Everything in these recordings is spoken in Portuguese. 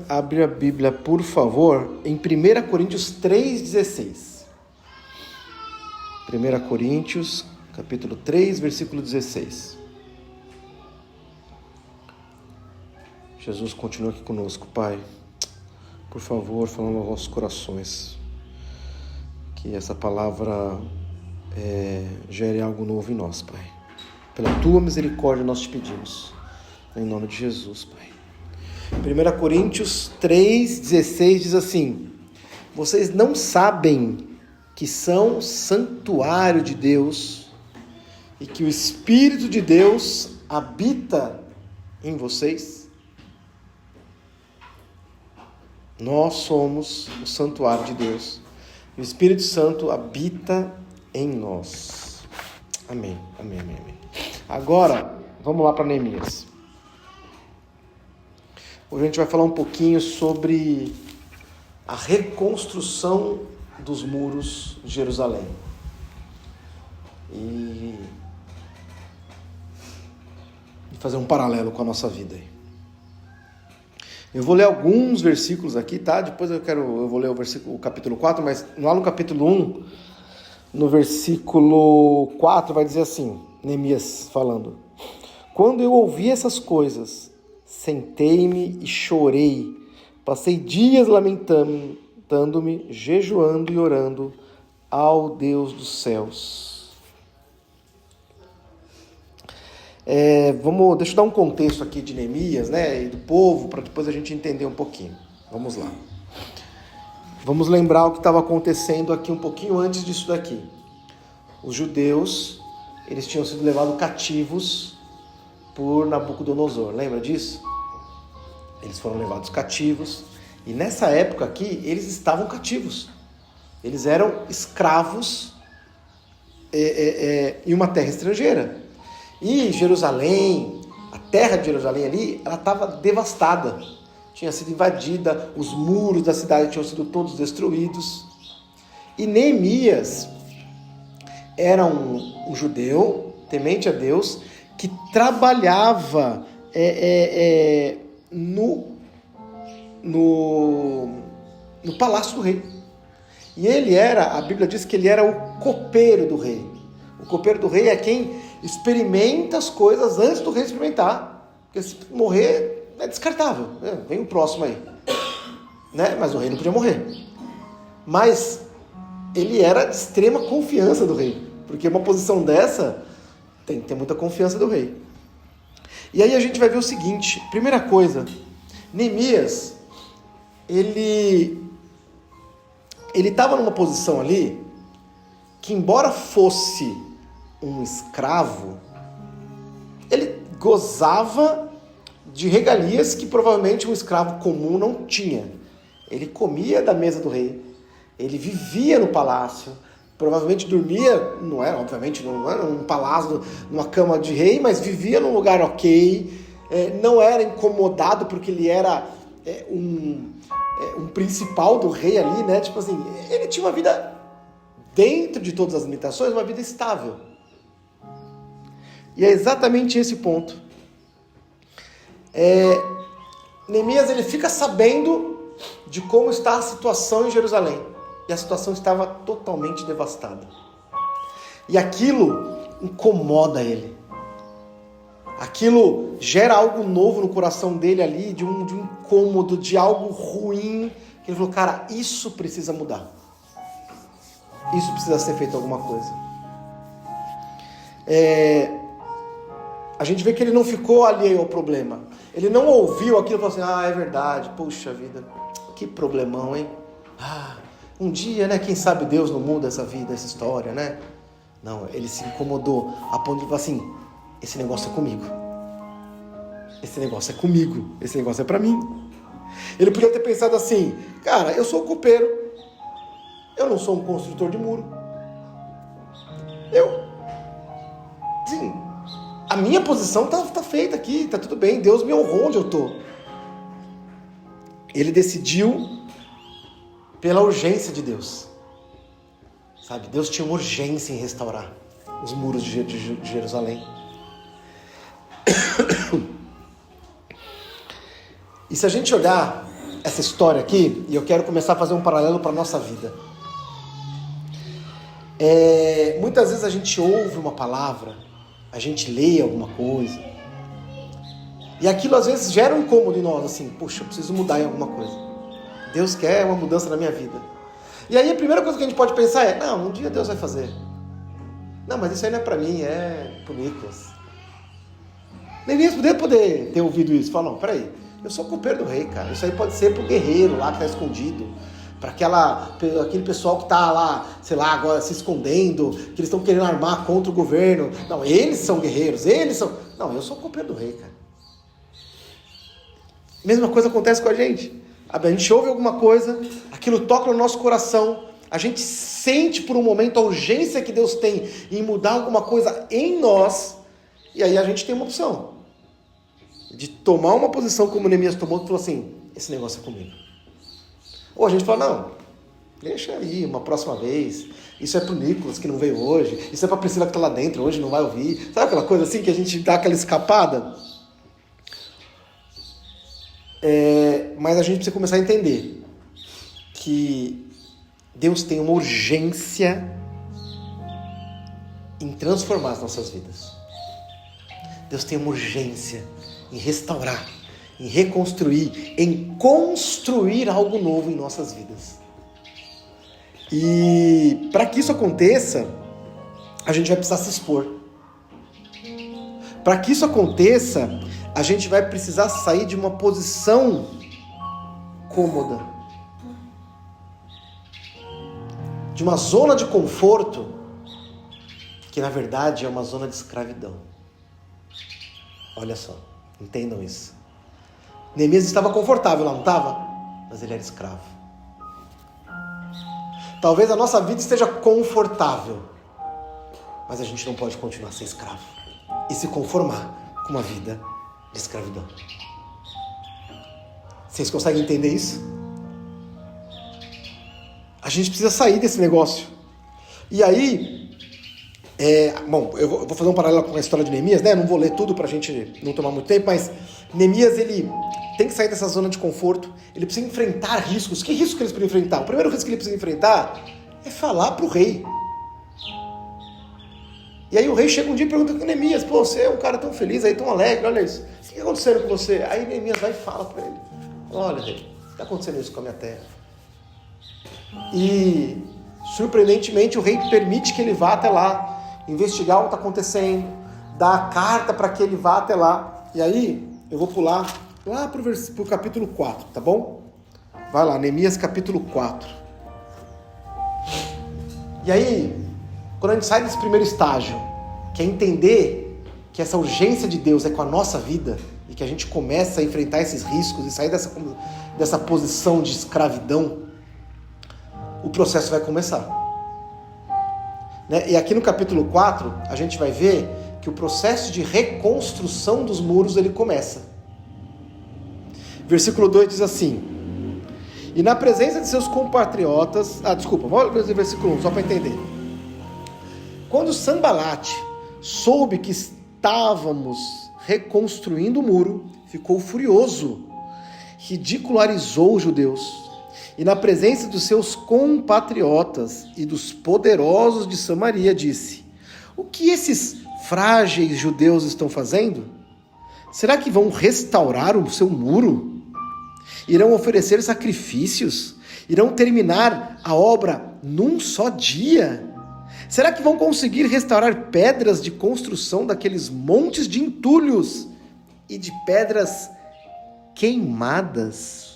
Abre a Bíblia, por favor, em 1 Coríntios 3,16. 1 Coríntios, capítulo 3, versículo 16. Jesus continua aqui conosco, Pai. Por favor, falando aos nossos corações. Que essa palavra gere algo novo em nós, Pai. Pela Tua misericórdia nós te pedimos. Em nome de Jesus, Pai. 1 Coríntios 3,16 diz assim: vocês não sabem que são santuário de Deus e que o Espírito de Deus habita em vocês? Nós somos o santuário de Deus. E o Espírito Santo habita em nós. Amém, amém, amém, amém. Agora, vamos lá para Neemias. Hoje a gente vai falar um pouquinho sobre a reconstrução dos muros de Jerusalém. E fazer um paralelo com a nossa vida aí. Eu vou ler alguns versículos aqui, tá? Depois eu vou ler o capítulo 4, mas lá no capítulo 1, no versículo 4, vai dizer assim, Neemias falando: quando eu ouvi essas coisas, sentei-me e chorei, passei dias lamentando-me, jejuando e orando ao Deus dos céus. Deixa eu dar um contexto aqui de Neemias, né, e do povo, para depois a gente entender um pouquinho. Vamos lá. Vamos lembrar o que estava acontecendo aqui um pouquinho antes disso daqui. Os judeus, eles tinham sido levados cativos por Nabucodonosor, lembra disso? Eles foram levados cativos, e nessa época aqui, eles estavam cativos. Eles eram escravos em uma terra estrangeira. E Jerusalém, a terra de Jerusalém ali, ela estava devastada. Tinha sido invadida, os muros da cidade tinham sido todos destruídos. E Neemias era um judeu, temente a Deus, que trabalhava no palácio do rei. E a Bíblia diz que ele era o copeiro do rei. O copeiro do rei é quem experimenta as coisas antes do rei experimentar. Porque se morrer, é descartável. Vem o próximo aí. Né? Mas o rei não podia morrer. Mas ele era de extrema confiança do rei. Porque uma posição dessa tem que ter muita confiança do rei. E aí a gente vai ver o seguinte. Primeira coisa, Neemias, ele estava numa posição ali que, embora fosse um escravo, ele gozava de regalias que provavelmente um escravo comum não tinha. Ele comia da mesa do rei, ele vivia no palácio, provavelmente dormia, não era num palácio, numa cama de rei, mas vivia num lugar ok, não era incomodado porque ele era um principal do rei ali, né? Tipo assim, ele tinha uma vida, dentro de todas as limitações, uma vida estável. E é exatamente esse ponto. Neemias, ele fica sabendo de como está a situação em Jerusalém. E a situação estava totalmente devastada. E aquilo incomoda ele. Aquilo gera algo novo no coração dele ali, de um incômodo, de algo ruim. Que ele falou, cara, isso precisa mudar. Isso precisa ser feito alguma coisa. A gente vê que ele não ficou alheio ao problema. Ele não ouviu aquilo e falou assim, é verdade, puxa vida, que problemão, hein? Um dia, né, quem sabe Deus não muda essa vida, essa história, né? Não, ele se incomodou a ponto de falar assim, esse negócio é comigo. Esse negócio é comigo. Esse negócio é pra mim. Ele podia ter pensado assim, cara, eu sou o copeiro. Eu não sou um construtor de muro. Sim, a minha posição tá feita aqui, tá tudo bem. Deus me honrou onde eu tô. Ele decidiu pela urgência de Deus. Sabe, Deus tinha uma urgência em restaurar os muros de Jerusalém. E se a gente olhar essa história aqui, e eu quero começar a fazer um paralelo para a nossa vida. Muitas vezes a gente ouve uma palavra, a gente lê alguma coisa, e aquilo às vezes gera um incômodo em nós, assim, poxa, eu preciso mudar em alguma coisa. Deus quer uma mudança na minha vida. E aí a primeira coisa que a gente pode pensar é, não, um dia Deus vai fazer. Não, mas isso aí não é para mim, é pro Nicolas. Neemias poder ter ouvido isso. Fala, não, peraí, eu sou o copeiro do rei, cara. Isso aí pode ser pro guerreiro lá que tá escondido, para aquele pessoal que tá lá, sei lá, agora se escondendo, que eles estão querendo armar contra o governo. Não, eles são guerreiros, eles são... Não, eu sou o copeiro do rei, cara. Mesma coisa acontece com a gente. A gente ouve alguma coisa, aquilo toca no nosso coração, a gente sente por um momento a urgência que Deus tem em mudar alguma coisa em nós, e aí a gente tem uma opção de tomar uma posição como Neemias tomou, que falou assim, esse negócio é comigo. Ou a gente fala, não, deixa aí, uma próxima vez, isso é pro Nicolas que não veio hoje, isso é pra Priscila que tá lá dentro, hoje não vai ouvir. Sabe aquela coisa assim que a gente dá aquela escapada? Mas a gente precisa começar a entender que Deus tem uma urgência em transformar as nossas vidas. Deus tem uma urgência em restaurar, em reconstruir, em construir algo novo em nossas vidas. E para que isso aconteça, a gente vai precisar se expor. Para que isso aconteça, a gente vai precisar sair de uma posição cômoda, de uma zona de conforto, que na verdade é uma zona de escravidão. Olha só, entendam isso. Neemias estava confortável lá, não estava? Mas ele era escravo. Talvez a nossa vida esteja confortável, mas a gente não pode continuar a ser escravo e se conformar com uma vida de escravidão. Vocês conseguem entender isso? A gente precisa sair desse negócio. E aí, eu vou fazer um paralelo com a história de Neemias, né? Não vou ler tudo pra gente não tomar muito tempo, mas Neemias, ele tem que sair dessa zona de conforto, ele precisa enfrentar riscos. Que risco que ele precisa enfrentar? O primeiro risco que ele precisa enfrentar é falar pro rei. E aí o rei chega um dia e pergunta com Neemias, pô, você é um cara tão feliz aí, tão alegre, olha isso. O que está acontecendo com você? Aí Neemias vai e fala para ele, olha rei, está acontecendo isso com a minha terra. E surpreendentemente o rei permite que ele vá até lá, investigar o que está acontecendo, dá a carta para que ele vá até lá. E aí eu vou pular lá para o capítulo 4, tá bom? Vai lá, Neemias capítulo 4. E aí, quando a gente sai desse primeiro estágio, que é entender que essa urgência de Deus é com a nossa vida, e que a gente começa a enfrentar esses riscos e sair dessa posição de escravidão, o processo vai começar. Né? E aqui no capítulo 4, a gente vai ver que o processo de reconstrução dos muros, ele começa. Versículo 2 diz assim, e na presença de seus compatriotas... vamos ler o versículo 1, só para entender. Quando Sanbalate soube que estávamos reconstruindo o muro, ficou furioso, ridicularizou os judeus, e na presença dos seus compatriotas e dos poderosos de Samaria disse, o que esses frágeis judeus estão fazendo? Será que vão restaurar o seu muro? Irão oferecer sacrifícios? Irão terminar a obra num só dia? Será que vão conseguir restaurar pedras de construção daqueles montes de entulhos e de pedras queimadas?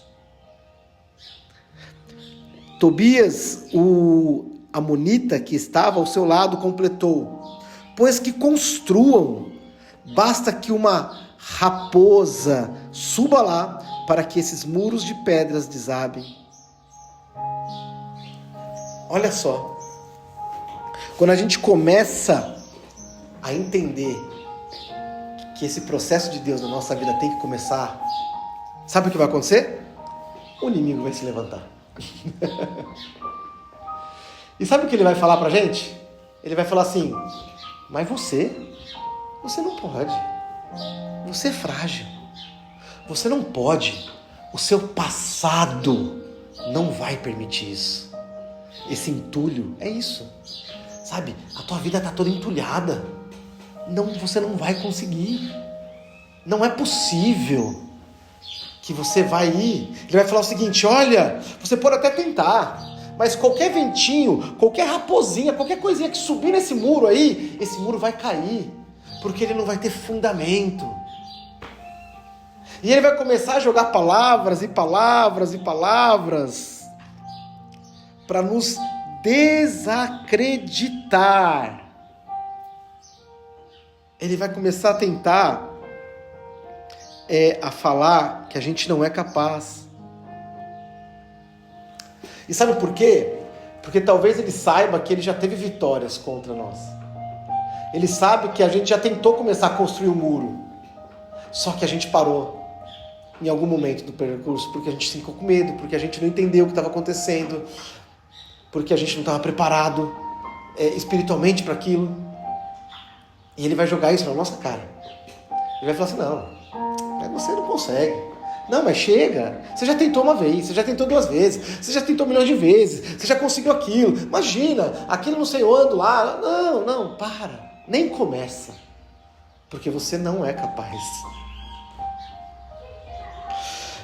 Tobias, o amonita que estava ao seu lado, completou, pois que construam, basta que uma raposa suba lá para que esses muros de pedras desabem. Olha só. Quando a gente começa a entender que esse processo de Deus na nossa vida tem que começar, sabe o que vai acontecer? O inimigo vai se levantar. E sabe o que ele vai falar pra gente? Ele vai falar assim, mas você não pode. Você é frágil. Você não pode. O seu passado não vai permitir isso. Esse entulho é isso. Sabe, a tua vida está toda entulhada. Não, você não vai conseguir. Não é possível que você vai ir. Ele vai falar o seguinte: olha, você pode até tentar, mas qualquer ventinho, qualquer raposinha, qualquer coisinha que subir nesse muro aí, esse muro vai cair, porque ele não vai ter fundamento. E ele vai começar a jogar palavras e palavras e palavras para nos desacreditar. Ele vai começar a tentar a falar que a gente não é capaz. E sabe por quê? Porque talvez ele saiba que ele já teve vitórias contra nós. Ele sabe que a gente já tentou começar a construir o muro, só que a gente parou em algum momento do percurso, porque a gente ficou com medo, porque a gente não entendeu o que estava acontecendo, porque a gente não estava preparado espiritualmente para aquilo. E ele vai jogar isso na nossa cara. Ele vai falar assim: não, mas você não consegue. Não, mas chega. Você já tentou uma vez, você já tentou 2 vezes, você já tentou milhões de vezes, você já conseguiu aquilo. Imagina, aquilo não sei onde lá. Não, para. Nem começa. Porque você não é capaz.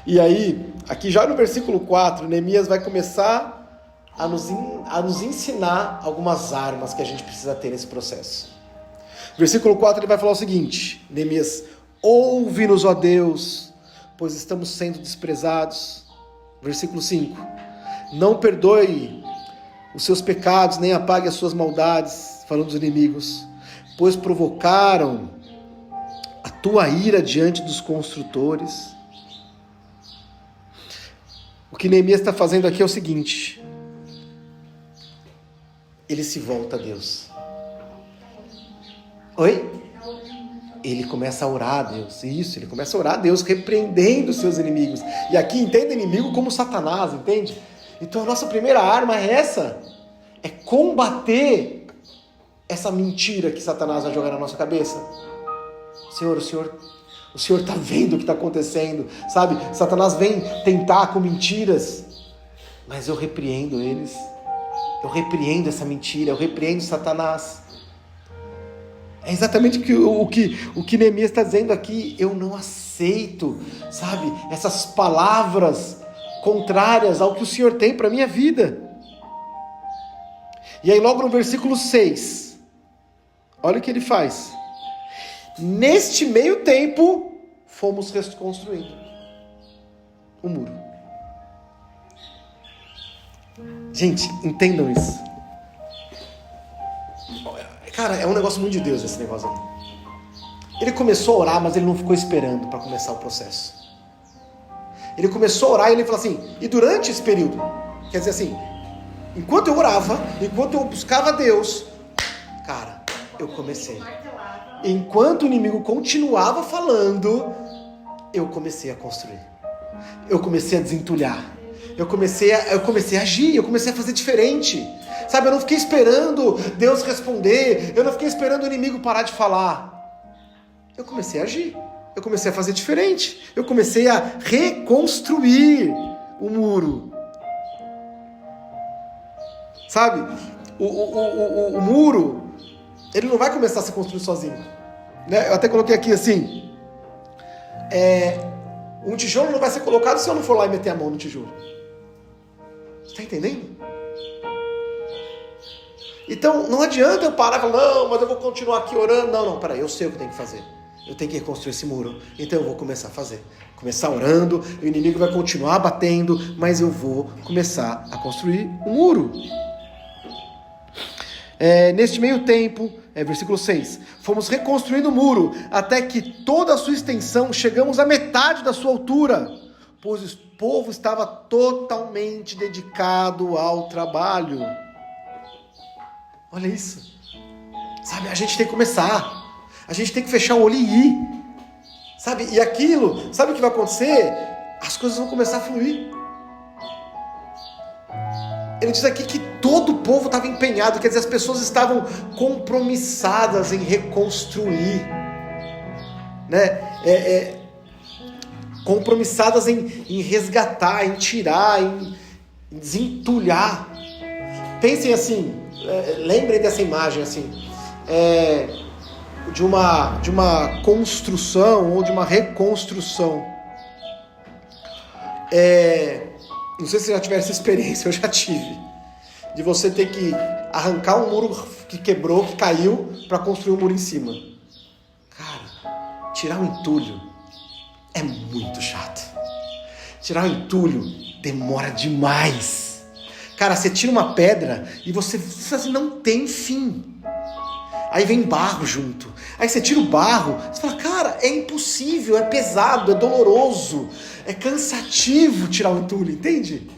E aí, aqui já no versículo 4, Neemias vai começar a nos ensinar algumas armas que a gente precisa ter nesse processo. Versículo 4, ele vai falar o seguinte: Neemias: ouve-nos, ó Deus, pois estamos sendo desprezados. Versículo 5: não perdoe os seus pecados, nem apague as suas maldades, falando dos inimigos, pois provocaram a tua ira diante dos construtores. O que Neemias está fazendo aqui é o seguinte: ele se volta a Deus. Oi? Ele começa a orar a Deus. Isso, ele começa a orar a Deus, repreendendo os seus inimigos. E aqui entenda inimigo como Satanás, entende? Então a nossa primeira arma é essa: é combater essa mentira que Satanás vai jogar na nossa cabeça. Senhor, o Senhor está vendo o que está acontecendo, sabe? Satanás vem tentar com mentiras, mas eu repreendo eles. Eu repreendo essa mentira, eu repreendo Satanás. É exatamente o que Neemias está dizendo aqui. Eu não aceito, sabe, essas palavras contrárias ao que o Senhor tem para a minha vida. E aí logo no versículo 6, olha o que ele faz. Neste meio tempo, fomos reconstruindo o muro. Gente, entendam isso. Cara, é um negócio muito de Deus esse negócio aí. Ele começou a orar, mas ele não ficou esperando para começar o processo. Ele começou a orar e ele falou assim: e durante esse período, quer dizer assim, enquanto eu orava, enquanto eu buscava a Deus, cara, eu comecei. Enquanto o inimigo continuava falando, eu comecei a construir. Eu comecei a desentulhar. Eu comecei a agir, eu comecei a fazer diferente. Sabe, eu não fiquei esperando Deus responder, eu não fiquei esperando o inimigo parar de falar. Eu comecei a agir, eu comecei a fazer diferente, eu comecei a reconstruir o muro. Sabe, o muro, ele não vai começar a se construir sozinho. Né? Eu até coloquei aqui assim, um tijolo não vai ser colocado se eu não for lá e meter a mão no tijolo. Você está entendendo? Então, não adianta eu parar e falar: não, mas eu vou continuar aqui orando. Não, peraí, eu sei o que tem que fazer. Eu tenho que reconstruir esse muro. Então eu vou começar a fazer. Começar orando, o inimigo vai continuar batendo, mas eu vou começar a construir um muro. Neste meio tempo, versículo 6, fomos reconstruindo o muro, até que toda a sua extensão chegamos à metade da sua altura, pois o povo estava totalmente dedicado ao trabalho. Olha isso. Sabe, a gente tem que começar. A gente tem que fechar o olho e ir. Sabe, e aquilo, sabe o que vai acontecer? As coisas vão começar a fluir. Ele diz aqui que todo o povo estava empenhado, quer dizer, as pessoas estavam compromissadas em reconstruir. Né? compromissadas em resgatar, em tirar, em desentulhar. Pensem assim, lembrem dessa imagem assim, de uma construção ou de uma reconstrução. Não sei se você já tiver essa experiência, eu já tive, de você ter que arrancar um muro que quebrou, que caiu, para construir um muro em cima. Cara, tirar um entulho é muito chato. Tirar um entulho demora demais. Cara, você tira uma pedra e você assim, não tem fim. Aí vem barro junto. Aí você tira o barro, você fala, cara, é impossível, é pesado, é doloroso, é cansativo tirar o entulho, entende?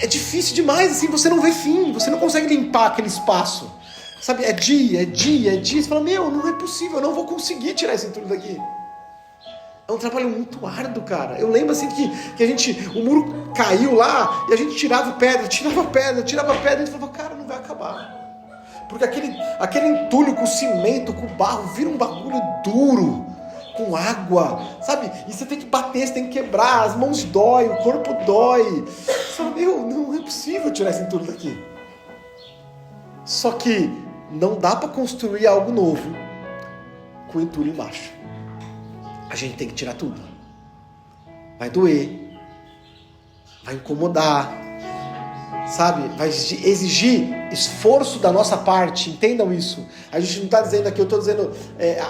É difícil demais, assim, você não vê fim, você não consegue limpar aquele espaço. Sabe, é dia, você fala, não é possível, eu não vou conseguir tirar esse entulho daqui. É um trabalho muito árduo, cara. Eu lembro assim que o muro caiu lá e a gente tirava pedra, e a gente falava, cara, não vai acabar. Porque aquele entulho com cimento, com barro, vira um bagulho duro, com água, sabe? E você tem que bater, você tem que quebrar, as mãos dói, o corpo dói. Você fala, não é possível tirar esse entulho daqui. Só que não dá para construir algo novo com entulho embaixo. A gente tem que tirar tudo. Vai doer, vai incomodar, sabe? Vai exigir esforço da nossa parte, entendam isso. A gente não está dizendo aqui, eu estou dizendo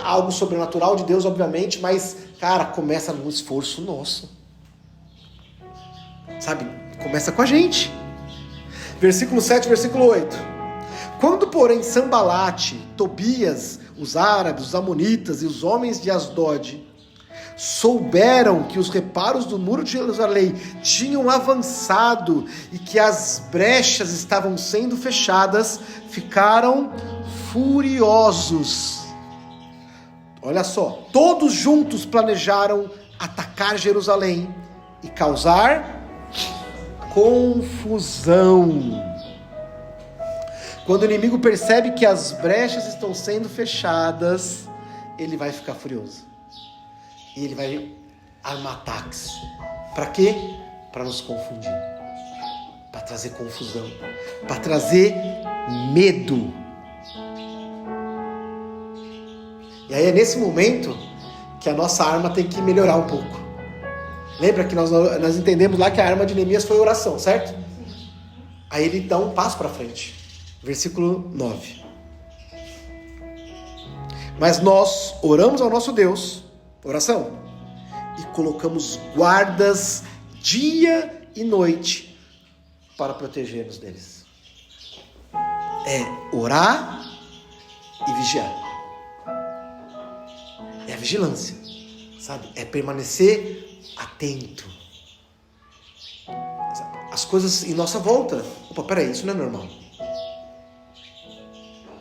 algo sobrenatural de Deus, obviamente, mas, cara, começa no esforço nosso. Sabe? Começa com a gente. Versículo 7, versículo 8. Quando, porém, Sambalate, Tobias, os árabes, os amonitas e os homens de Asdod souberam que os reparos do muro de Jerusalém tinham avançado e que as brechas estavam sendo fechadas, ficaram furiosos. Olha só, todos juntos planejaram atacar Jerusalém e causar confusão. Quando o inimigo percebe que as brechas estão sendo fechadas, ele vai ficar furioso. E ele vai armar ataques. Para quê? Para nos confundir. Para trazer confusão. Para trazer medo. E aí é nesse momento que a nossa arma tem que melhorar um pouco. Lembra que nós entendemos lá que a arma de Neemias foi oração, certo? Aí ele dá um passo para frente. Versículo 9. Mas nós oramos ao nosso Deus, oração, e colocamos guardas dia e noite para proteger-nos deles. É orar e vigiar. É a vigilância, sabe? É permanecer atento. As coisas em nossa volta. Opa, peraí, isso não é normal.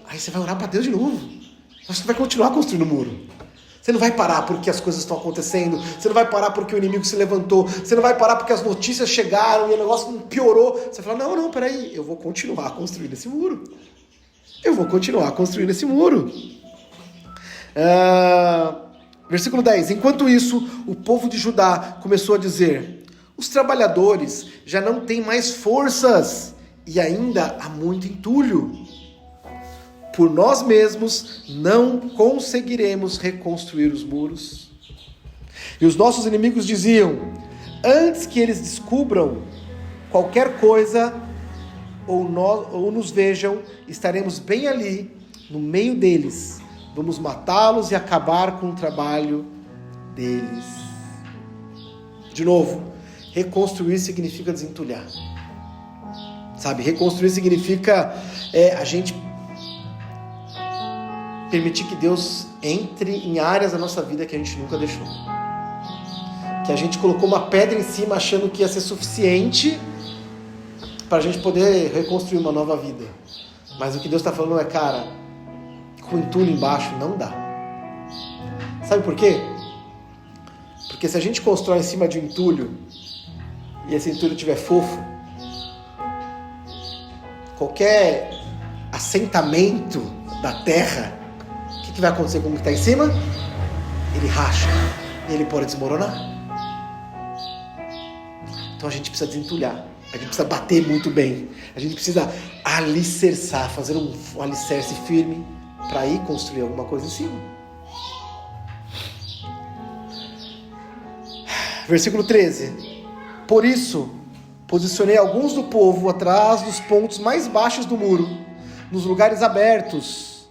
Aí você vai orar para Deus de novo. Você vai continuar construindo o muro. Você não vai parar porque as coisas estão acontecendo. Você não vai parar porque o inimigo se levantou. Você não vai parar porque as notícias chegaram e o negócio piorou. Você fala, não, peraí. Eu vou continuar construindo esse muro. Versículo 10. Enquanto isso, o povo de Judá começou a dizer: os trabalhadores já não têm mais forças e ainda há muito entulho. Por nós mesmos não conseguiremos reconstruir os muros. E os nossos inimigos diziam: antes que eles descubram qualquer coisa ou nos vejam, estaremos bem ali, no meio deles. Vamos matá-los e acabar com o trabalho deles. De novo, reconstruir significa desentulhar. Sabe, reconstruir significa a gente permitir que Deus entre em áreas da nossa vida que a gente nunca deixou. Que a gente colocou uma pedra em cima achando que ia ser suficiente para a gente poder reconstruir uma nova vida. Mas o que Deus está falando é, cara, com entulho embaixo não dá. Sabe por quê? Porque se a gente constrói em cima de um entulho e esse entulho estiver fofo, qualquer assentamento da terra, o que vai acontecer com o que está em cima? Ele racha. ele pode desmoronar. Então a gente precisa desentulhar, a gente precisa bater muito bem, a gente precisa alicerçar, fazer um alicerce firme para ir construir alguma coisa em cima. Versículo 13. Por isso, posicionei alguns do povo atrás dos pontos mais baixos do muro, nos lugares abertos,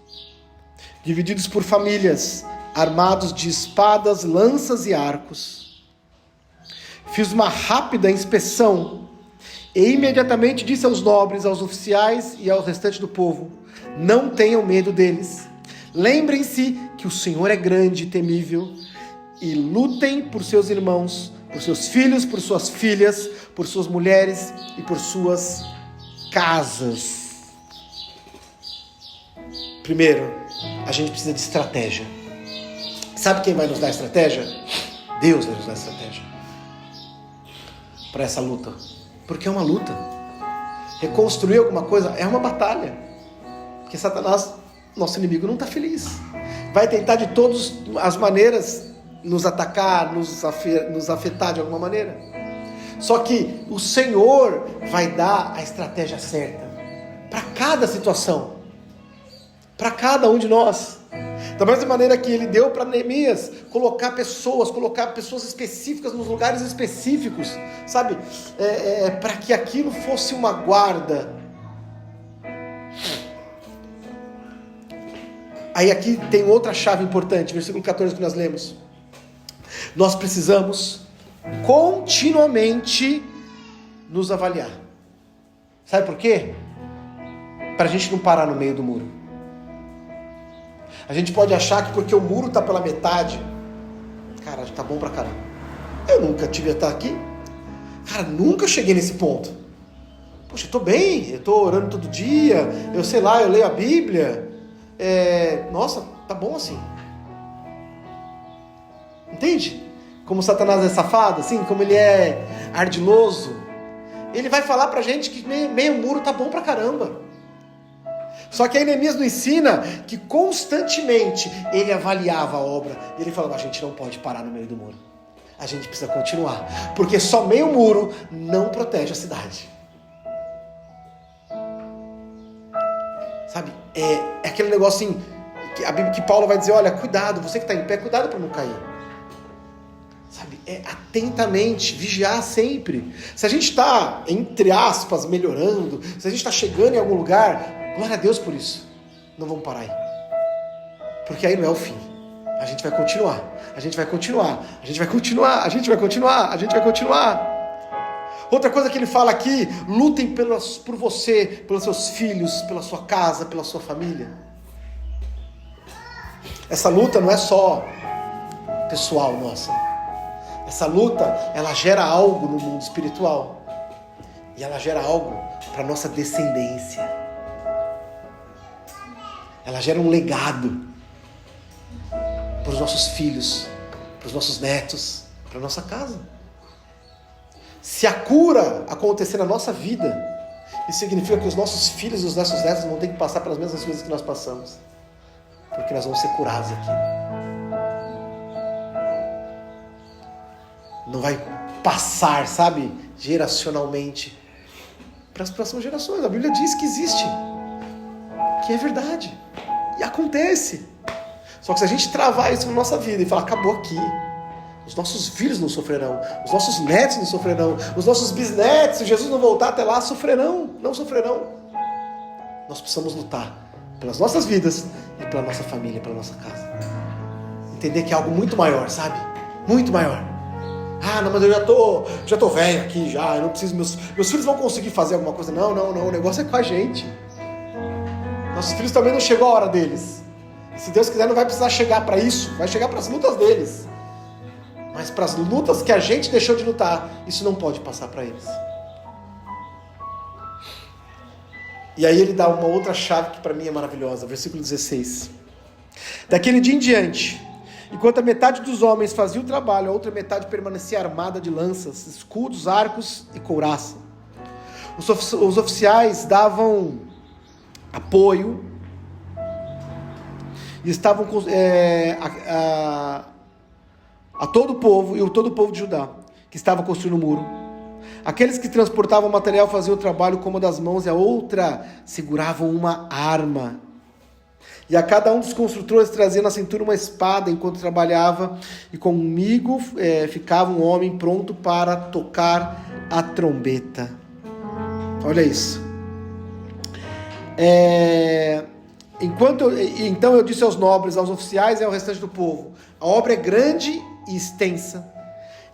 divididos por famílias, armados de espadas, lanças e arcos. Fiz uma rápida inspeção e imediatamente disse aos nobres, aos oficiais e ao restante do povo: não tenham medo deles. Lembrem-se que o Senhor é grande e temível, e lutem por seus irmãos, por seus filhos, por suas filhas, por suas mulheres e por suas casas. Primeiro, a gente precisa de estratégia. Sabe quem vai nos dar estratégia? Deus vai nos dar estratégia para essa luta. Porque é uma luta. Reconstruir alguma coisa é uma batalha. Porque Satanás, nosso inimigo, não está feliz. Vai tentar de todas as maneiras nos atacar, nos afetar de alguma maneira. Só que o Senhor vai dar a estratégia certa para cada situação, para cada um de nós. Da mesma maneira que ele deu para Neemias colocar pessoas específicas nos lugares específicos, sabe? Para que aquilo fosse uma guarda. Aí aqui tem outra chave importante, versículo 14 que nós lemos. Nós precisamos continuamente nos avaliar. Sabe por quê? Para a gente não parar no meio do muro. A gente pode achar que porque o muro está pela metade, cara, tá bom pra caramba. Eu nunca tive a estar aqui. Cara, nunca cheguei nesse ponto. Poxa, eu tô bem, eu tô orando todo dia, eu sei lá, eu leio a Bíblia. Nossa, tá bom assim. Entende? Como Satanás é safado, assim, como ele é ardiloso. Ele vai falar pra gente que meio muro tá bom pra caramba. Só que aí Neemias nos ensina que constantemente ele avaliava a obra. E ele falava: a gente não pode parar no meio do muro. A gente precisa continuar. Porque só meio muro não protege a cidade. Sabe? É aquele negócio assim, que a Bíblia, que Paulo vai dizer: olha, cuidado, você que está em pé, cuidado para não cair. Sabe? Atentamente, vigiar sempre. Se a gente está, entre aspas, melhorando, se a gente está chegando em algum lugar, glória a Deus por isso. Não vamos parar aí. Porque aí não é o fim. A gente vai continuar. A gente vai continuar. A gente vai continuar. A gente vai continuar. A gente vai continuar. Outra coisa que ele fala aqui: lutem por você, pelos seus filhos, pela sua casa, pela sua família. Essa luta não é só pessoal nossa. Essa luta, ela gera algo no mundo espiritual. E ela gera algo para a nossa descendência. Ela gera um legado para os nossos filhos, para os nossos netos, para a nossa casa. Se a cura acontecer na nossa vida, isso significa que os nossos filhos e os nossos netos vão ter que passar pelas mesmas coisas que nós passamos. Porque nós vamos ser curados aqui. Não vai passar, sabe, geracionalmente para as próximas gerações. A Bíblia diz que existe, que é verdade, e acontece. Só que se a gente travar isso na nossa vida e falar: acabou aqui, os nossos filhos não sofrerão, os nossos netos não sofrerão, os nossos bisnetos, se Jesus não voltar até lá, não sofrerão. Nós precisamos lutar pelas nossas vidas e pela nossa família, pela nossa casa. Entender que é algo muito maior, sabe? Muito maior. Ah, não, mas eu já tô velho aqui, já, eu não preciso, meus filhos vão conseguir fazer alguma coisa. Não, o negócio é com a gente. Nossos filhos também não chegou a hora deles. Se Deus quiser, não vai precisar chegar para isso, vai chegar para as lutas deles. Mas para as lutas que a gente deixou de lutar, isso não pode passar para eles. E aí ele dá uma outra chave que para mim é maravilhosa, versículo 16. Daquele dia em diante, enquanto a metade dos homens fazia o trabalho, a outra metade permanecia armada de lanças, escudos, arcos e couraça. Os oficiais davam apoio e estavam a todo o povo e todo o povo de Judá, que estava construindo o muro. Aqueles que transportavam o material faziam o trabalho com uma das mãos e a outra seguravam uma arma. E a cada um dos construtores trazia na cintura uma espada enquanto trabalhava, e comigo ficava um homem pronto para tocar a trombeta. Olha isso. Então eu disse aos nobres, aos oficiais e ao restante do povo: a obra é grande e extensa,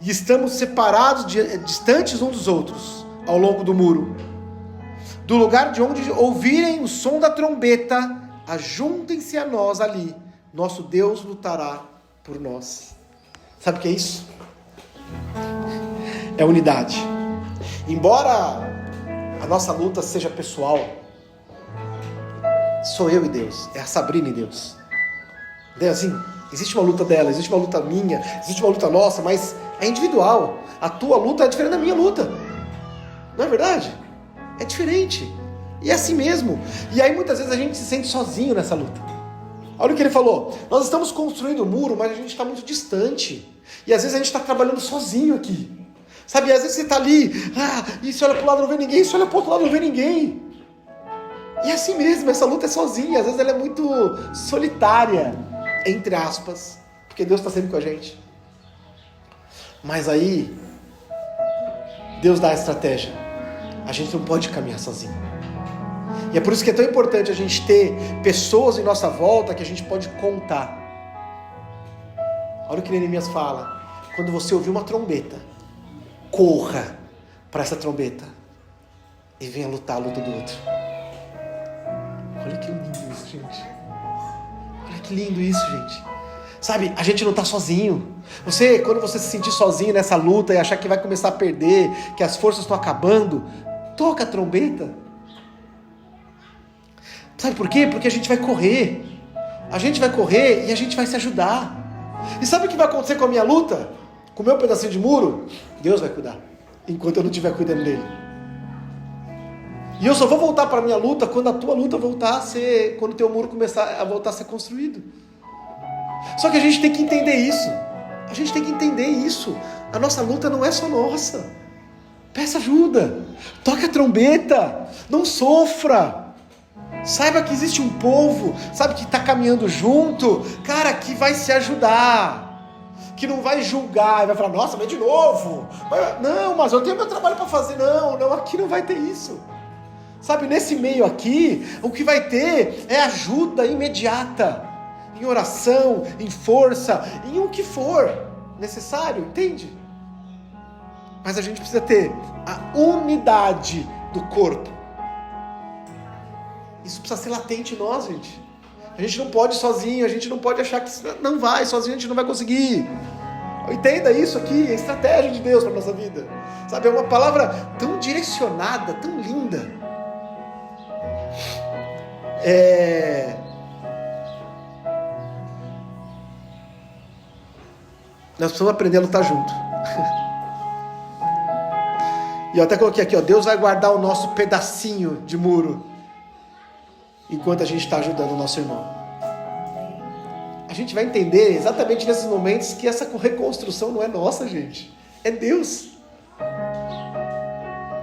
e estamos separados, distantes uns dos outros, ao longo do muro. Do lugar de onde ouvirem o som da trombeta, ajuntem-se a nós ali, nosso Deus lutará por nós. Sabe o que é isso? É unidade. Embora a nossa luta seja pessoal, sou eu e Deus, é a Sabrina e Deus. Assim, existe uma luta dela, existe uma luta minha, existe uma luta nossa, mas é individual. A tua luta é diferente da minha luta. Não é verdade? É diferente. E é assim mesmo. E aí muitas vezes a gente se sente sozinho nessa luta. Olha o que ele falou. Nós estamos construindo o muro, mas a gente está muito distante. E às vezes a gente está trabalhando sozinho aqui. Sabe, às vezes você está ali, e você olha para o lado não vê ninguém, você olha para o outro lado não vê ninguém. E é assim mesmo, essa luta é sozinha. Às vezes ela é muito solitária, entre aspas, porque Deus está sempre com a gente. Mas aí, Deus dá a estratégia. A gente não pode caminhar sozinho. E é por isso que é tão importante a gente ter pessoas em nossa volta que a gente pode contar. Olha o que Neemias fala. Quando você ouvir uma trombeta, corra para essa trombeta e venha lutar a luta do outro. Olha que lindo isso, gente. Olha que lindo isso, gente. Sabe, a gente não está sozinho. Quando você se sentir sozinho nessa luta e achar que vai começar a perder, que as forças estão acabando, toca a trombeta. Sabe por quê? Porque a gente vai correr. A gente vai correr e a gente vai se ajudar. E sabe o que vai acontecer com a minha luta? Com o meu pedacinho de muro? Deus vai cuidar, enquanto eu não estiver cuidando dele. E eu só vou voltar para a minha luta quando a tua luta voltar a ser, quando o teu muro começar a voltar a ser construído. Só que a gente tem que entender isso. A gente tem que entender isso. A nossa luta não é só nossa. Peça ajuda. Toque a trombeta. Não sofra. Saiba que existe um povo, sabe, que está caminhando junto, cara, que vai se ajudar. Que não vai julgar e vai falar, nossa, mas de novo. Não, mas eu tenho meu trabalho para fazer. Não, aqui não vai ter isso. Sabe, nesse meio aqui, o que vai ter é ajuda imediata. Em oração, em força, em o que for necessário, entende? Mas a gente precisa ter a unidade do corpo. Isso precisa ser latente em nós, gente. A gente não pode sozinho, a gente não pode achar que não vai, sozinho a gente não vai conseguir. Entenda isso aqui, é a estratégia de Deus para a nossa vida. Sabe, é uma palavra tão direcionada, tão linda. Nós precisamos aprender a lutar junto. E eu até coloquei aqui, Deus vai guardar o nosso pedacinho de muro enquanto a gente está ajudando o nosso irmão. A gente vai entender exatamente nesses momentos que essa reconstrução não é nossa, gente. É Deus.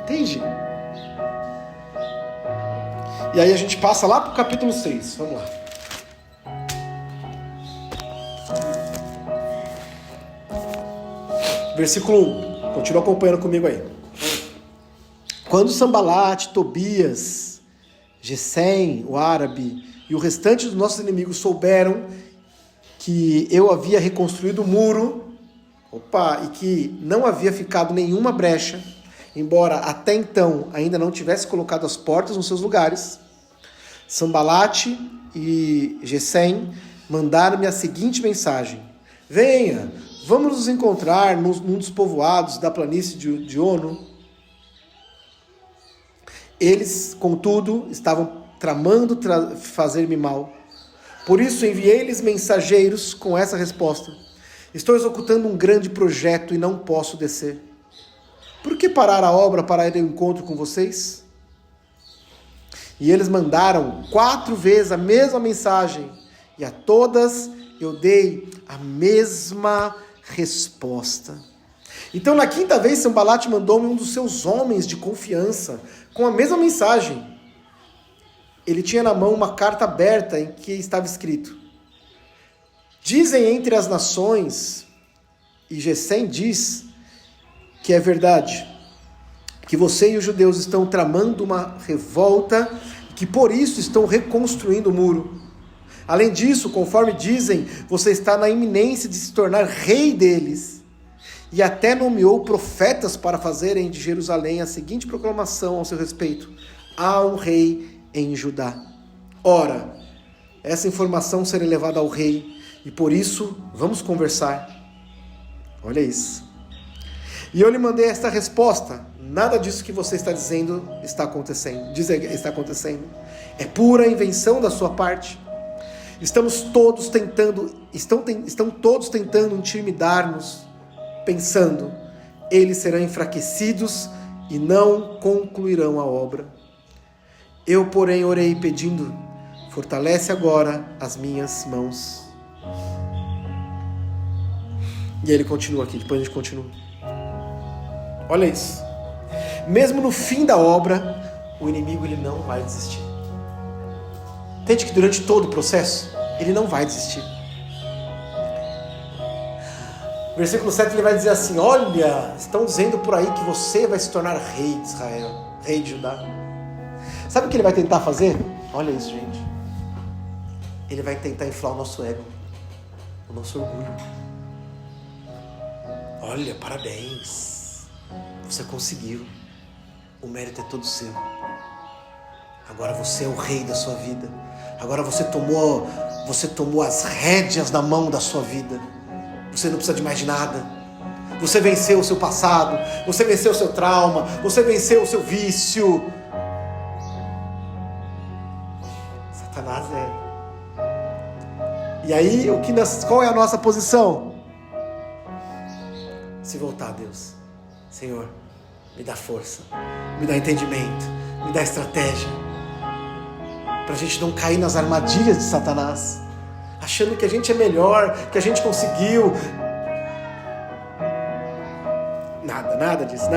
Entende? E aí a gente passa lá para o capítulo 6. Vamos lá. Versículo 1. Continua acompanhando comigo aí. Quando Sambalate, Tobias, Gesem, o árabe, e o restante dos nossos inimigos souberam que eu havia reconstruído o muro, e que não havia ficado nenhuma brecha, embora até então ainda não tivesse colocado as portas nos seus lugares, Sambalate e Gesem mandaram-me a seguinte mensagem: venha, vamos nos encontrar num dos povoados da planície de Ono. Eles, contudo, estavam tramando fazer-me mal. Por isso enviei-lhes mensageiros com essa resposta: estou executando um grande projeto e não posso descer. Por que parar a obra para ir ao encontro com vocês? E eles mandaram 4 vezes a mesma mensagem, e a todas eu dei a mesma resposta. Então, na quinta vez, Sanbalat mandou-me um dos seus homens de confiança com a mesma mensagem. Ele tinha na mão uma carta aberta em que estava escrito: dizem entre as nações, e Gesem diz que é verdade, que você e os judeus estão tramando uma revolta, que por isso estão reconstruindo o muro. Além disso, conforme dizem, você está na iminência de se tornar rei deles. E até nomeou profetas para fazerem de Jerusalém a seguinte proclamação ao seu respeito: há um rei em Judá. Ora, essa informação será levada ao rei, e por isso vamos conversar. Olha isso. E eu lhe mandei esta resposta: nada disso que você está dizendo está acontecendo. É pura invenção da sua parte. Estão todos tentando intimidar-nos, pensando, eles serão enfraquecidos e não concluirão a obra. Eu, porém, orei pedindo, fortalece agora as minhas mãos. E aí ele continua aqui, depois a gente continua. Olha isso. Mesmo no fim da obra, o inimigo ele não vai desistir. Entende que durante todo o processo, ele não vai desistir. Versículo 7 ele vai dizer assim: olha, estão dizendo por aí que você vai se tornar rei de Israel, rei de Judá. Sabe o que ele vai tentar fazer? Olha isso, gente. Ele vai tentar inflar o nosso ego, o nosso orgulho. Olha, parabéns, você conseguiu, o mérito é todo seu. Agora você é o rei da sua vida. Agora você tomou as rédeas na mão da sua vida. Você não precisa de mais nada. Você venceu o seu passado. Você venceu o seu trauma. Você venceu o seu vício. Satanás é. E aí, qual é a nossa posição? Se voltar a Deus. Senhor, me dá força. Me dá entendimento. Me dá estratégia. Para a gente não cair nas armadilhas de Satanás. Achando que a gente é melhor, que a gente conseguiu. Nada disso.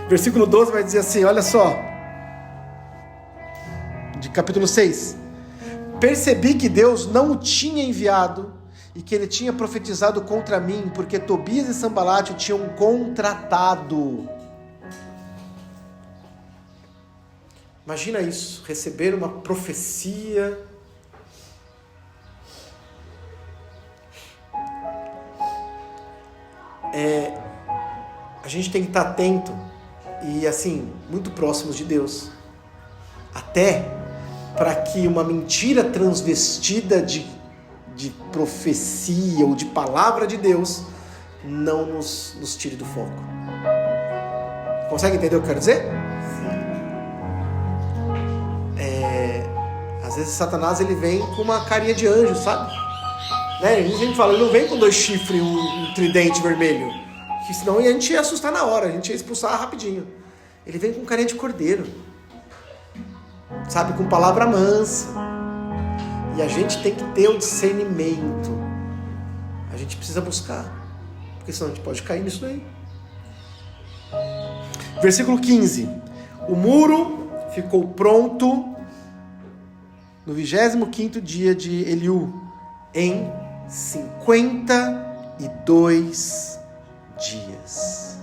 Versículo 12 vai dizer assim, olha só. De capítulo 6. Percebi que Deus não o tinha enviado e que ele tinha profetizado contra mim, porque Tobias e Sanbalat o tinham contratado. Imagina isso, receber uma profecia. A gente tem que estar atento e, assim, muito próximos de Deus. Até para que uma mentira transvestida de profecia ou de palavra de Deus não nos tire do foco. Consegue entender o que eu quero dizer? Às vezes Satanás ele vem com uma carinha de anjo, sabe? Né? A gente fala, ele não vem com 2 chifres e um tridente vermelho, que senão a gente ia assustar na hora, a gente ia expulsar rapidinho. Ele vem com carinha de cordeiro, sabe? Com palavra mansa. E a gente tem que ter o discernimento. A gente precisa buscar, porque senão a gente pode cair nisso daí. Versículo 15. O muro ficou pronto no 25º dia de Eliú, em 52 dias.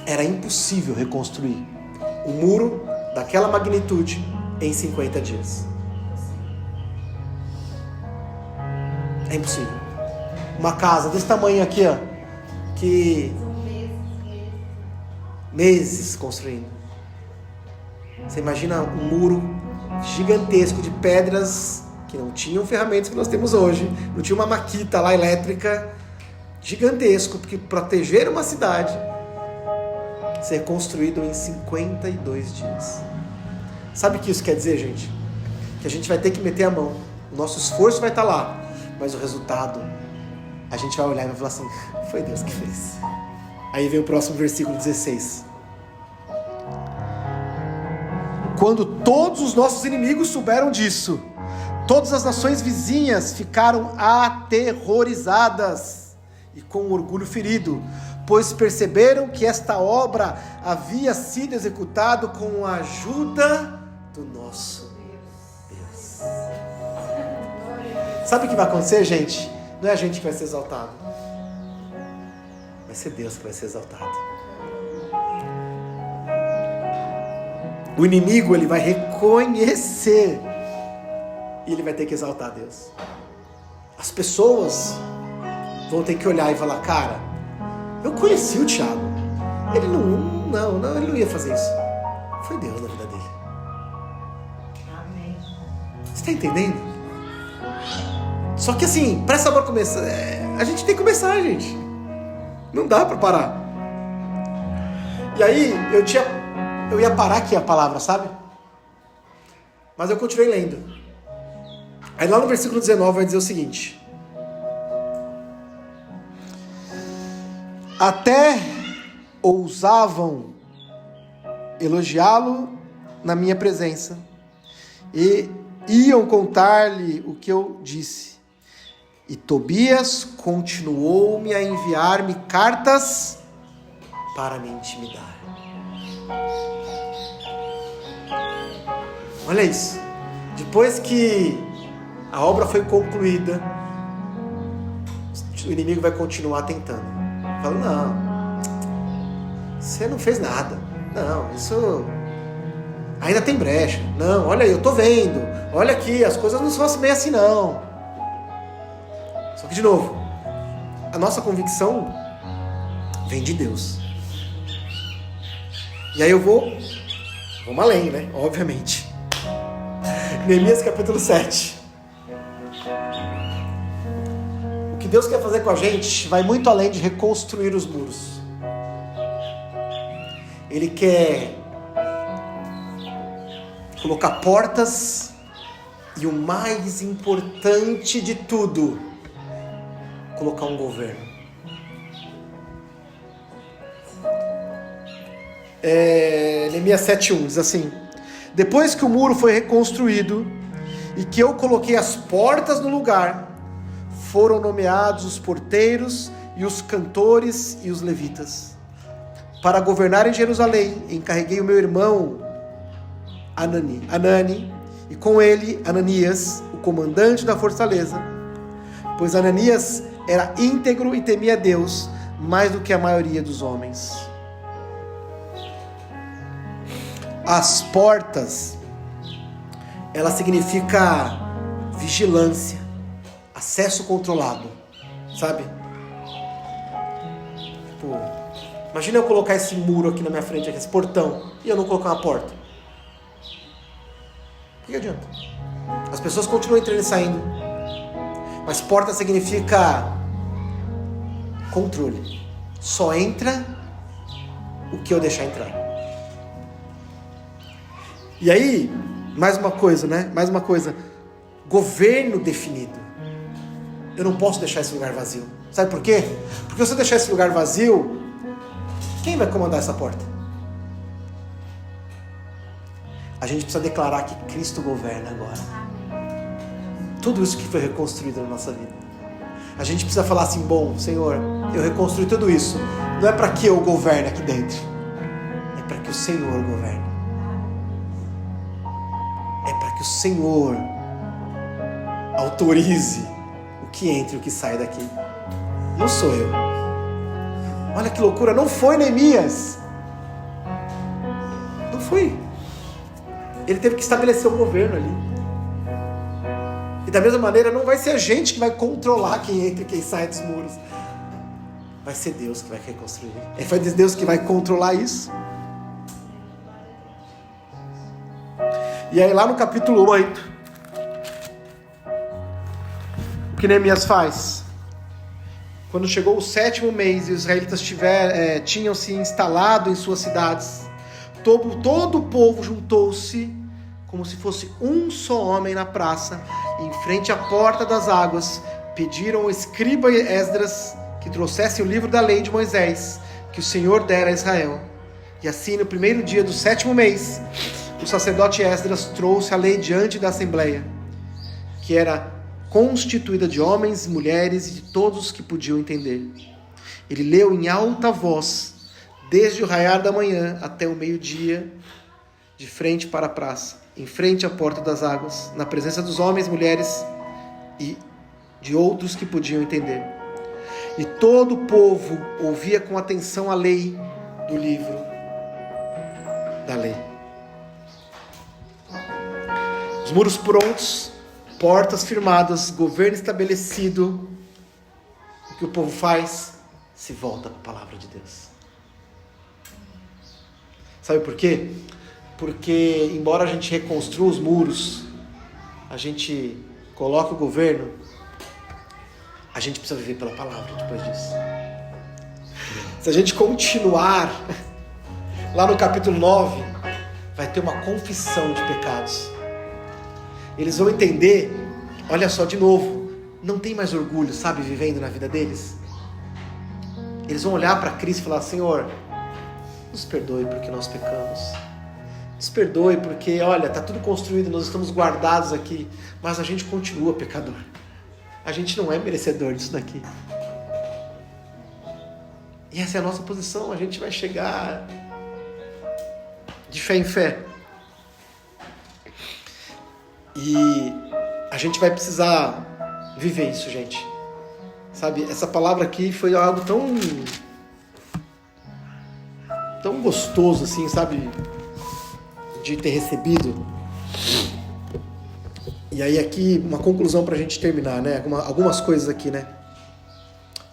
Era impossível reconstruir um muro daquela magnitude em 50 dias. É impossível. Uma casa desse tamanho aqui, ó, que meses construindo. Você imagina um muro gigantesco de pedras que não tinham ferramentas que nós temos hoje, não tinha uma maquita lá elétrica, gigantesco, porque proteger uma cidade ser construído em 52 dias. Sabe o que isso quer dizer, gente? Que a gente vai ter que meter a mão. O nosso esforço vai estar lá, mas o resultado, a gente vai olhar e vai falar assim, foi Deus que fez. Aí vem o próximo versículo 16. Quando todos os nossos inimigos souberam disso, todas as nações vizinhas ficaram aterrorizadas e com orgulho ferido, pois perceberam que esta obra havia sido executada com a ajuda do nosso Deus. Sabe o que vai acontecer, gente? Não é a gente que vai ser exaltado, vai ser Deus que vai ser exaltado. O inimigo, ele vai reconhecer e ele vai ter que exaltar Deus. As pessoas vão ter que olhar e falar: cara, eu conheci o Thiago, ele ele não ia fazer isso. Foi Deus na vida dele. Amém. Você está entendendo? Só que assim, para essa obra começar, a gente tem que começar, gente. Não dá para parar. E aí, eu ia parar aqui a palavra, sabe? Mas eu continuei lendo. Aí lá no versículo 19 vai dizer o seguinte: até ousavam elogiá-lo na minha presença e iam contar-lhe o que eu disse. E Tobias continuou-me a enviar-me cartas para me intimidar. Olha isso. Depois que a obra foi concluída, o inimigo vai continuar tentando. Fala: não, você não fez nada. Não, isso ainda tem brecha. Não, olha aí, eu tô vendo. Olha aqui, as coisas não são bem assim não. Só que, de novo, a nossa convicção vem de Deus. E aí vamos além, né? Obviamente. Neemias capítulo 7. O que Deus quer fazer com a gente vai muito além de reconstruir os muros. Ele quer colocar portas e, o mais importante de tudo, colocar um governo. Neemias 7:1 diz assim: depois que o muro foi reconstruído e que eu coloquei as portas no lugar, foram nomeados os porteiros e os cantores e os levitas. Para governar em Jerusalém, encarreguei o meu irmão Anani, e com ele Ananias, o comandante da fortaleza, pois Ananias era íntegro e temia Deus mais do que a maioria dos homens. As portas, ela significa vigilância, acesso controlado, sabe? Tipo, imagina eu colocar esse muro aqui na minha frente, aqui, esse portão, e eu não colocar uma porta. O que adianta? As pessoas continuam entrando e saindo, mas porta significa controle. Só entra o que eu deixar entrar. E aí, mais uma coisa, né? Mais uma coisa. Governo definido. Eu não posso deixar esse lugar vazio. Sabe por quê? Porque se eu deixar esse lugar vazio, quem vai comandar essa porta? A gente precisa declarar que Cristo governa agora. Tudo isso que foi reconstruído na nossa vida. A gente precisa falar assim: bom, Senhor, eu reconstruí tudo isso. Não é para que eu governe aqui dentro. É para que o Senhor governe. É para que o Senhor autorize o que entra e o que sai daqui. Não sou eu. Olha que loucura, não foi Neemias. Não foi. Ele teve que estabelecer um governo ali. E da mesma maneira, não vai ser a gente que vai controlar quem entra e quem sai dos muros. Vai ser Deus que vai reconstruir. Foi Deus que vai controlar isso. E aí lá no capítulo 8, o que Neemias faz? Quando chegou o 7º mês e os israelitas tinham se instalado em suas cidades, todo o povo juntou-se como se fosse um só homem na praça, em frente à porta das águas. Pediram ao escriba Esdras que trouxesse o livro da lei de Moisés, que o Senhor dera a Israel. E assim, no primeiro dia do 7º mês, o sacerdote Esdras trouxe a lei diante da Assembleia, que era constituída de homens, mulheres e de todos que podiam entender. Ele leu em alta voz, desde o raiar da manhã até o meio-dia, de frente para a praça, em frente à porta das águas, na presença dos homens, mulheres e de outros que podiam entender. E todo o povo ouvia com atenção a lei do livro da lei. Os muros prontos, portas firmadas, governo estabelecido. O que o povo faz? Se volta para a palavra de Deus. Sabe por quê? Porque embora a gente reconstrua os muros, a gente coloca o governo, a gente precisa viver pela palavra depois disso. Se a gente continuar, lá no capítulo 9, vai ter uma confissão de pecados. Eles vão entender, olha só, de novo, não tem mais orgulho, sabe, vivendo na vida deles. Eles vão olhar para Cristo e falar: Senhor, nos perdoe porque nós pecamos. Nos perdoe porque, olha, está tudo construído, nós estamos guardados aqui, mas a gente continua pecador. A gente não é merecedor disso daqui. E essa é a nossa posição, a gente vai chegar de fé em fé. E a gente vai precisar viver isso, gente. Sabe, essa palavra aqui foi algo tão gostoso, assim, sabe, de ter recebido. E aí aqui, uma conclusão pra gente terminar, né? Algumas coisas aqui, né?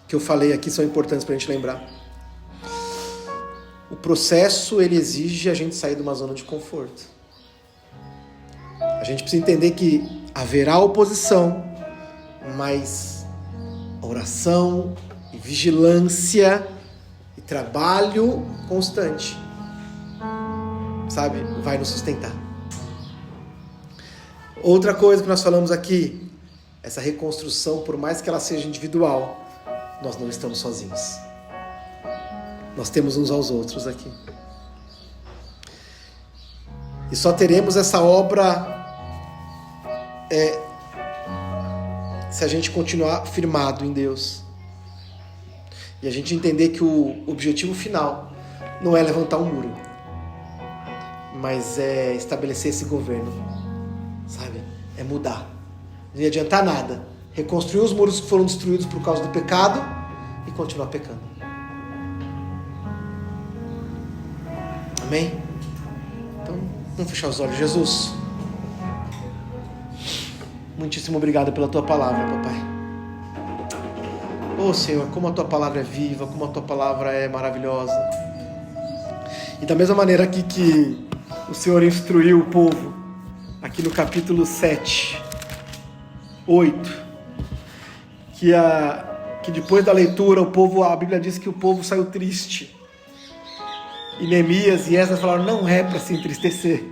Que eu falei aqui são importantes pra gente lembrar. O processo, ele exige a gente sair de uma zona de conforto. A gente precisa entender que haverá oposição, mas oração e vigilância e trabalho constante, sabe, vai nos sustentar. Outra coisa que nós falamos aqui, essa reconstrução, por mais que ela seja individual, nós não estamos sozinhos. Nós temos uns aos outros aqui. E só teremos essa obra se a gente continuar firmado em Deus. E a gente entender que o objetivo final não é levantar um muro, mas é estabelecer esse governo, sabe? É mudar. Não ia adiantar nada reconstruir os muros que foram destruídos por causa do pecado e continuar pecando. Amém? Então, vamos fechar os olhos. Jesus, muitíssimo obrigado pela Tua palavra, Papai. Oh, Senhor, como a Tua palavra é viva, como a Tua palavra é maravilhosa. E da mesma maneira aqui que o Senhor instruiu o povo, aqui no capítulo 7, 8, que depois da leitura a Bíblia diz que o povo saiu triste. E Neemias e Esdras falaram: não é para se entristecer,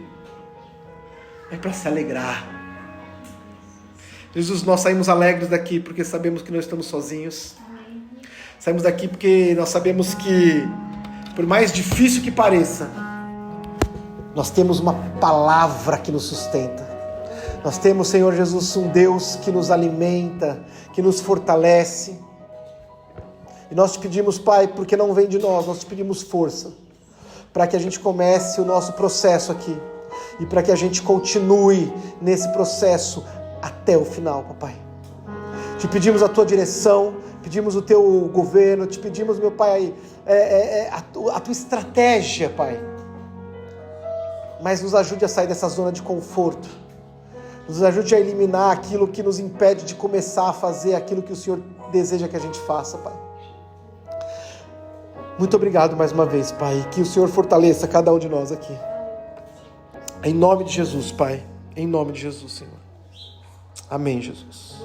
é para se alegrar. Jesus, nós saímos alegres daqui porque sabemos que não estamos sozinhos. Saímos daqui porque nós sabemos que, por mais difícil que pareça, nós temos uma palavra que nos sustenta. Nós temos, Senhor Jesus, um Deus que nos alimenta, que nos fortalece. E nós te pedimos, Pai, porque não vem de nós te pedimos força, para que a gente comece o nosso processo aqui, e para que a gente continue nesse processo até o final, Papai. Te pedimos a Tua direção, pedimos o Teu governo, te pedimos, meu Pai, a Tua estratégia, Pai. Mas nos ajude a sair dessa zona de conforto. Nos ajude a eliminar aquilo que nos impede de começar a fazer aquilo que o Senhor deseja que a gente faça, Pai. Muito obrigado mais uma vez, Pai. Que o Senhor fortaleça cada um de nós aqui. Em nome de Jesus, Pai. Em nome de Jesus, Senhor. Amém, Jesus.